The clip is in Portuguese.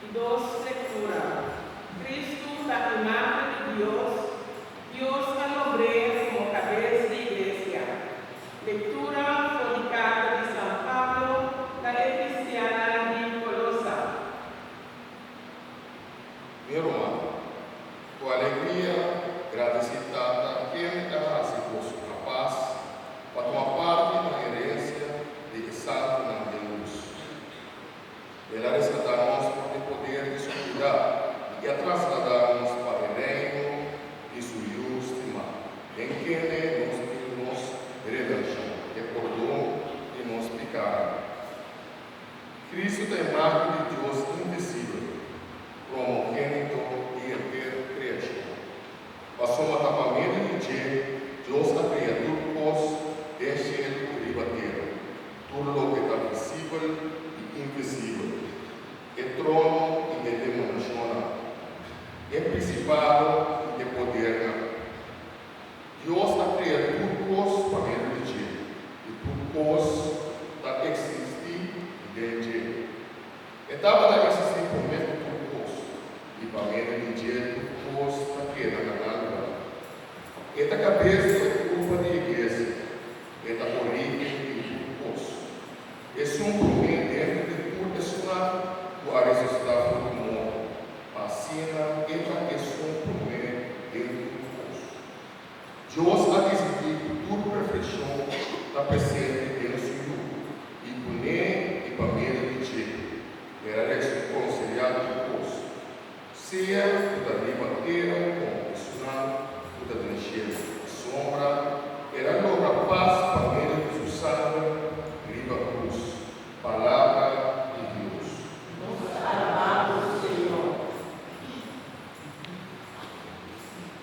Y 2, lectura. Cristo, la imagen de Dios, Dios al hombre como cabeza de iglesia. Lectura por carta de San Pablo, la cristiana de Colosa. Meu irmão, com alegria, agradecida a quem se fosse capaz para tomar parte na herência de Santo na luz. Ela resgatar-nos por o poder de sua vida e a trasladar-nos para o reino de sua justima, em quem nos redenção e perdão de nos pecar. Cristo é a imagem de Deus invisível, primogênito e eterno criação. Passou a tapamento de Deus a criatura descendo e batendo, tudo o que está visível e invisível, é trono e de demoniação, é principado e de poder. Deus a criatura para meio de Deus, e tudo está existir dentro de Deus. Estava a existir por meio de tudo, e para meio de Deus, tudo está quedando na água. Esta cabeça é culpa da igreja, esta origem de tudo. É um problema dentro de tudo, é a ressuscitar do mundo. Assim, esta é um problema dentro de tudo. Deus a decidir tudo perfeição da presente dentro do Senhor, e punir e para meio de Deus. Era reconciliado com Deus. Se